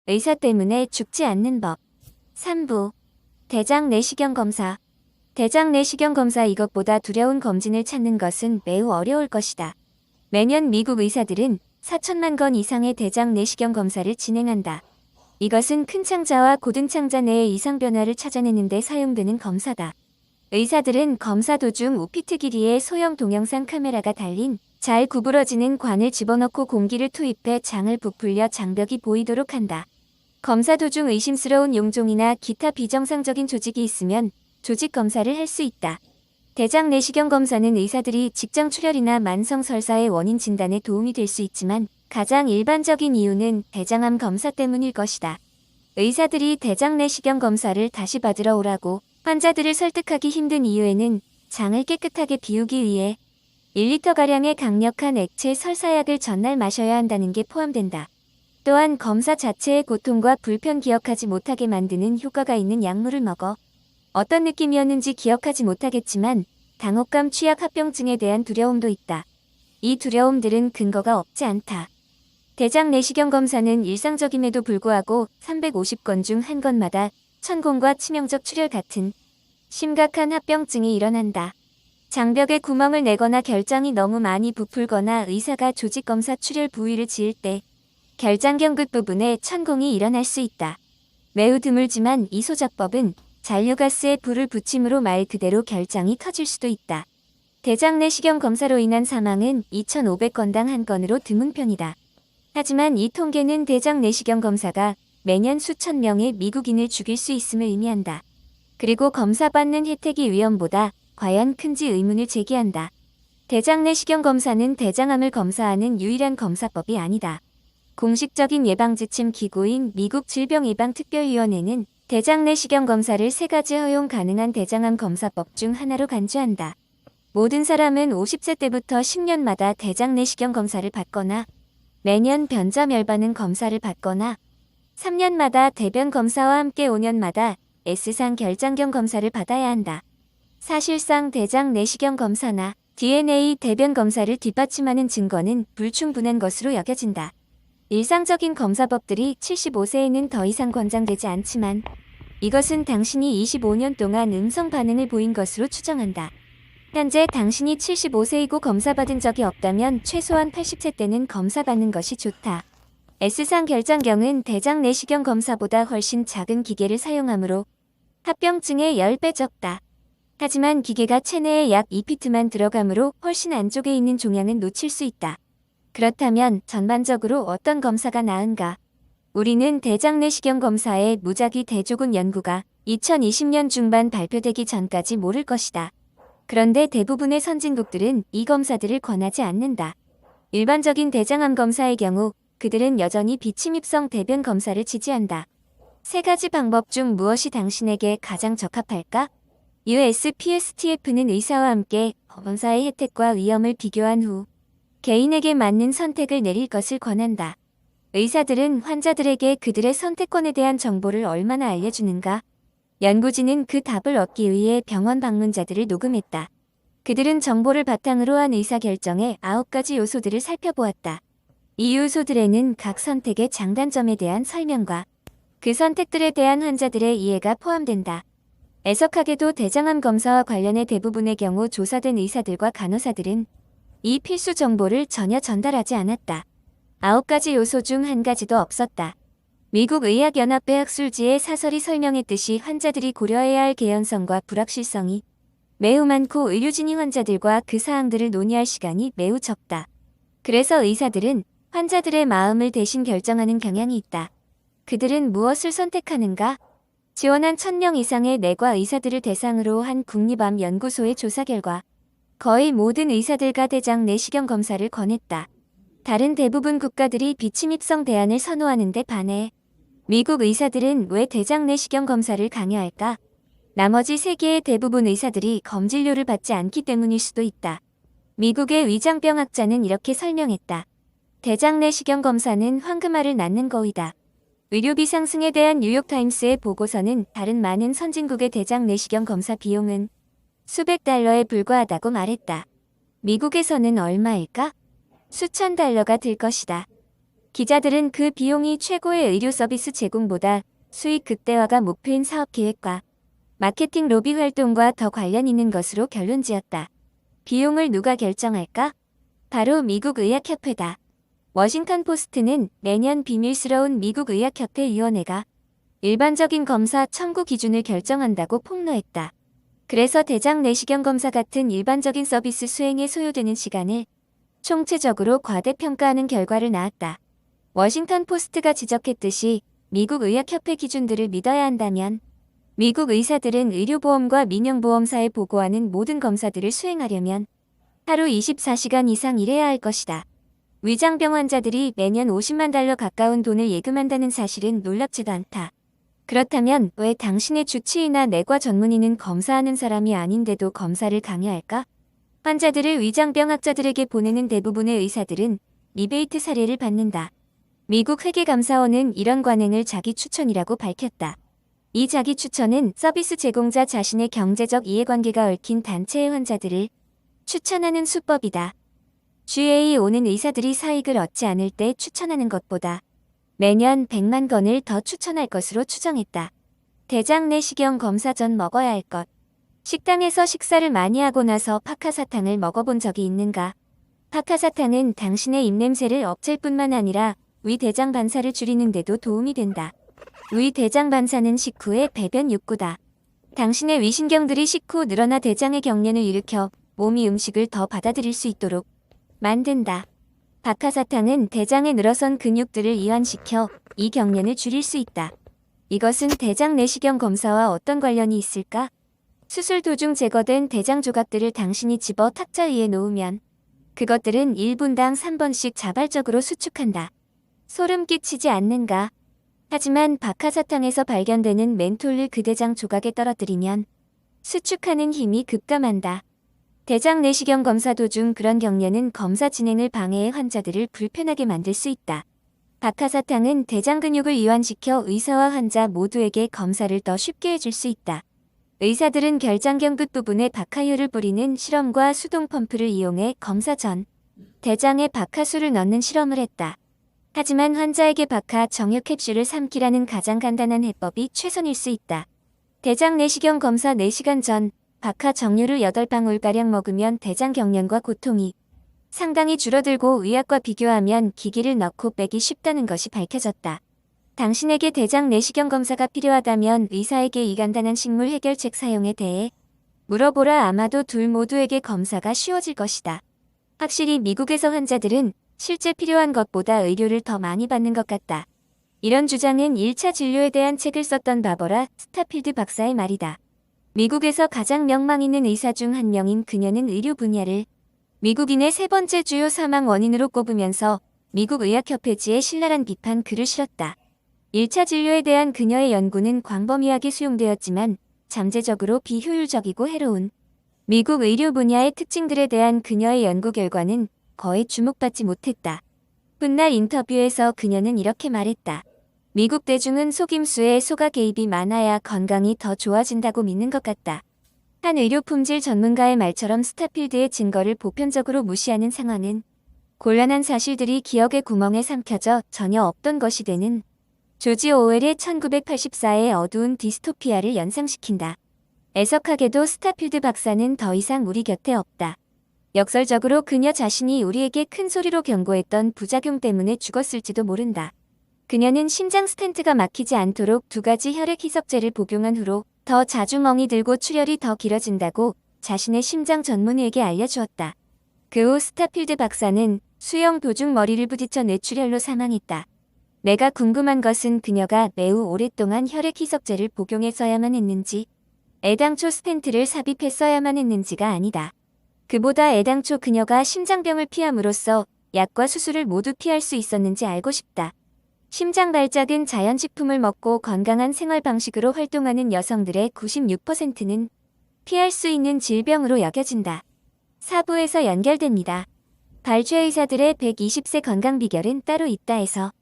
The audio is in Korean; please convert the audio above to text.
의사 때문에 죽지 않는 법. 3부. 대장 내시경 검사. 대장 내시경 검사 이것보다 두려운 검진을 찾는 것은 매우 어려울 것이다. 매년 미국 의사들은 4천만 건 이상의 대장 내시경 검사를 진행한다. 이것은 큰 창자와 고든 창자 내의 이상 변화를 찾아내는 데 사용되는 검사다. 의사들은 검사 도중 5피트 길이의 소형 동영상 카메라가 달린 잘 구부러지는 관을 집어넣고 공기를 투입해 장을 부풀려 장벽이 보이도록 한다. 검사 도중 의심스러운 용종이나 기타 비정상적인 조직이 있으면 조직 검사를 할 수 있다. 대장 내시경 검사는 의사들이 직장 출혈이나 만성 설사의 원인 진단에 도움이 될 수 있지만 가장 일반적인 이유는 대장암 검사 때문일 것이다. 의사들이 대장 내시경 검사를 다시 받으러 오라고 환자들을 설득하기 힘든 이유에는 장을 깨끗하게 비우기 위해 1리터가량의 강력한 액체 설사약을 전날 마셔야 한다는 게 포함된다. 또한 검사 자체의 고통과 불편 기억하지 못하게 만드는 효과가 있는 약물을 먹어 어떤 느낌이었는지 기억하지 못하겠지만 당혹감 취약 합병증에 대한 두려움도 있다. 이 두려움들은 근거가 없지 않다. 대장 내시경 검사는 일상적임에도 불구하고 350건 중 한 건마다 천공과 치명적 출혈 같은 심각한 합병증이 일어난다. 장벽에 구멍을 내거나 결장이 너무 많이 부풀거나 의사가 조직검사 출혈 부위를 지을 때 결장경 끝부분에 천공이 일어날 수 있다. 매우 드물지만 이 소작법은 잔류가스에 불을 붙임으로 말 그대로 결장이 터질 수도 있다. 대장 내시경 검사로 인한 사망은 2,500건당 한 건으로 드문 편이다. 하지만 이 통계는 대장 내시경 검사가 매년 수천 명의 미국인을 죽일 수 있음을 의미한다. 그리고 검사받는 혜택이 위험보다 과연 큰지 의문을 제기한다. 대장 내시경 검사는 대장암을 검사하는 유일한 검사법이 아니다. 공식적인 예방지침 기구인 미국 질병예방특별위원회는 대장 내시경 검사를 3가지 허용 가능한 대장암 검사법 중 하나로 간주한다. 모든 사람은 50세 때부터 10년마다 대장 내시경 검사를 받거나 매년 변자멸반응 검사를 받거나 3년마다 대변 검사와 함께 5년마다 S상 결장경 검사를 받아야 한다. 사실상 대장 내시경 검사나 DNA 대변 검사를 뒷받침하는 증거는 불충분한 것으로 여겨진다. 일상적인 검사법들이 75세에는 더 이상 권장되지 않지만 이것은 당신이 25년 동안 음성 반응을 보인 것으로 추정한다. 현재 당신이 75세이고 검사받은 적이 없다면 최소한 80세 때는 검사받는 것이 좋다. S상 결장경은 대장 내시경 검사보다 훨씬 작은 기계를 사용하므로 합병증에 10배 적다. 하지만 기계가 체내에 약 2피트만 들어가므로 훨씬 안쪽에 있는 종양은 놓칠 수 있다. 그렇다면 전반적으로 어떤 검사가 나은가? 우리는 대장 내시경 검사의 무작위 대조군 연구가 2020년 중반 발표되기 전까지 모를 것이다. 그런데 대부분의 선진국들은 이 검사들을 권하지 않는다. 일반적인 대장암 검사의 경우 그들은 여전히 비침입성 대변 검사를 지지한다. 3가지 방법 중 무엇이 당신에게 가장 적합할까? USPSTF는 의사와 함께 검사의 혜택과 위험을 비교한 후 개인에게 맞는 선택을 내릴 것을 권한다. 의사들은 환자들에게 그들의 선택권에 대한 정보를 얼마나 알려주는가? 연구진은 그 답을 얻기 위해 병원 방문자들을 녹음했다. 그들은 정보를 바탕으로 한 의사결정의 9가지 요소들을 살펴보았다. 이 요소들에는 각 선택의 장단점에 대한 설명과 그 선택들에 대한 환자들의 이해가 포함된다. 애석하게도 대장암 검사와 관련해 대부분의 경우 조사된 의사들과 간호사들은 이 필수 정보를 전혀 전달하지 않았다. 9가지 요소 중 1가지도 없었다. 미국 의학연합회 학술지의 사설이 설명했듯이 환자들이 고려해야 할 개연성과 불확실성이 매우 많고 의료진이 환자들과 그 사항들을 논의할 시간이 매우 적다. 그래서 의사들은 환자들의 마음을 대신 결정하는 경향이 있다. 그들은 무엇을 선택하는가? 지원한 1,000명 이상의 내과 의사들을 대상으로 한 국립암 연구소의 조사 결과 거의 모든 의사들과 대장 내시경 검사를 권했다. 다른 대부분 국가들이 비침입성 대안을 선호하는 데 반해 미국 의사들은 왜 대장 내시경 검사를 강요할까? 나머지 세계의 대부분 의사들이 검진료를 받지 않기 때문일 수도 있다. 미국의 위장병학자는 이렇게 설명했다. 대장 내시경 검사는 황금알을 낳는 거위다. 의료비 상승에 대한 뉴욕타임스의 보고서는 다른 많은 선진국의 대장 내시경 검사 비용은 수백 달러에 불과하다고 말했다. 미국에서는 얼마일까? 수천 달러가 들 것이다. 기자들은 그 비용이 최고의 의료 서비스 제공보다 수익 극대화가 목표인 사업 계획과 마케팅 로비 활동과 더 관련 있는 것으로 결론지었다. 비용을 누가 결정할까? 바로 미국 의학협회다. 워싱턴 포스트는 매년 비밀스러운 미국 의학협회 위원회가 일반적인 검사 청구 기준을 결정한다고 폭로했다. 그래서 대장 내시경 검사 같은 일반적인 서비스 수행에 소요되는 시간을 총체적으로 과대평가하는 결과를 낳았다. 워싱턴 포스트가 지적했듯이 미국 의학협회 기준들을 믿어야 한다면 미국 의사들은 의료보험과 민영보험사에 보고하는 모든 검사들을 수행하려면 하루 24시간 이상 일해야 할 것이다. 위장병 환자들이 매년 50만 달러 가까운 돈을 예금한다는 사실은 놀랍지도 않다. 그렇다면 왜 당신의 주치의나 내과 전문의는 검사하는 사람이 아닌데도 검사를 강요할까? 환자들을 위장병 학자들에게 보내는 대부분의 의사들은 리베이트 사례를 받는다. 미국 회계감사원은 이런 관행을 자기 추천이라고 밝혔다. 이 자기 추천은 서비스 제공자 자신의 경제적 이해관계가 얽힌 단체의 환자들을 추천하는 수법이다. GA 오는 의사들이 사익을 얻지 않을 때 추천하는 것보다 매년 100만 건을 더 추천할 것으로 추정했다. 대장 내시경 검사 전 먹어야 할 것. 식당에서 식사를 많이 하고 나서 파카사탕을 먹어본 적이 있는가? 파카사탕은 당신의 입냄새를 없앨 뿐만 아니라 위 대장 반사를 줄이는 데도 도움이 된다. 위 대장 반사는 식후의 배변 욕구다. 당신의 위신경들이 식후 늘어나 대장의 경련을 일으켜 몸이 음식을 더 받아들일 수 있도록 만든다. 박하사탕은 대장에 늘어선 근육들을 이완시켜 이 경련을 줄일 수 있다. 이것은 대장 내시경 검사와 어떤 관련이 있을까? 수술 도중 제거된 대장 조각들을 당신이 집어 탁자 위에 놓으면 그것들은 1분당 3번씩 자발적으로 수축한다. 소름 끼치지 않는가? 하지만 박하사탕에서 발견되는 멘톨을 그 대장 조각에 떨어뜨리면 수축하는 힘이 급감한다. 대장 내시경 검사 도중 그런 경련은 검사 진행을 방해해 환자들을 불편하게 만들 수 있다. 박하사탕은 대장 근육을 이완시켜 의사와 환자 모두에게 검사를 더 쉽게 해줄 수 있다. 의사들은 결장경 끝부분에 박하유를 뿌리는 실험과 수동 펌프를 이용해 검사 전 대장에 박하수를 넣는 실험을 했다. 하지만 환자에게 박하 정유 캡슐을 삼키라는 가장 간단한 해법이 최선일 수 있다. 대장 내시경 검사 4시간 전 박하 정유를 8방울가량 먹으면 대장 경련과 고통이 상당히 줄어들고 의학과 비교하면 기기를 넣고 빼기 쉽다는 것이 밝혀졌다. 당신에게 대장 내시경 검사가 필요하다면 의사에게 이 간단한 식물 해결책 사용에 대해 물어보라. 아마도 둘 모두에게 검사가 쉬워질 것이다. 확실히 미국에서 환자들은 실제 필요한 것보다 의료를 더 많이 받는 것 같다. 이런 주장은 1차 진료에 대한 책을 썼던 바버라 스타필드 박사의 말이다. 미국에서 가장 명망 있는 의사 중 한 명인 그녀는 의료 분야를 미국인의 3번째 주요 사망 원인으로 꼽으면서 미국 의학협회지에 신랄한 비판 글을 실었다. 1차 진료에 대한 그녀의 연구는 광범위하게 수용되었지만 잠재적으로 비효율적이고 해로운 미국 의료 분야의 특징들에 대한 그녀의 연구 결과는 거의 주목받지 못했다. 훗날 인터뷰에서 그녀는 이렇게 말했다. 미국 대중은 속임수에 소가 개입이 많아야 건강이 더 좋아진다고 믿는 것 같다. 한 의료품질 전문가의 말처럼 스타필드의 증거를 보편적으로 무시하는 상황은 곤란한 사실들이 기억의 구멍에 삼켜져 전혀 없던 것이 되는 조지 오웰의 1984의 어두운 디스토피아를 연상시킨다. 애석하게도 스타필드 박사는 더 이상 우리 곁에 없다. 역설적으로 그녀 자신이 우리에게 큰 소리로 경고했던 부작용 때문에 죽었을지도 모른다. 그녀는 심장 스텐트가 막히지 않도록 2가지 혈액 희석제를 복용한 후로 더 자주 멍이 들고 출혈이 더 길어진다고 자신의 심장 전문의에게 알려주었다. 그 후 스타필드 박사는 수영 도중 머리를 부딪혀 뇌출혈로 사망했다. 내가 궁금한 것은 그녀가 매우 오랫동안 혈액 희석제를 복용했어야만 했는지 애당초 스텐트를 삽입했어야만 했는지가 아니다. 그보다 애당초 그녀가 심장병을 피함으로써 약과 수술을 모두 피할 수 있었는지 알고 싶다. 심장 발작은 자연식품을 먹고 건강한 생활 방식으로 활동하는 여성들의 96%는 피할 수 있는 질병으로 여겨진다. 사부에서 연결됩니다. 발췌 의사들의 120세 건강 비결은 따로 있다 해서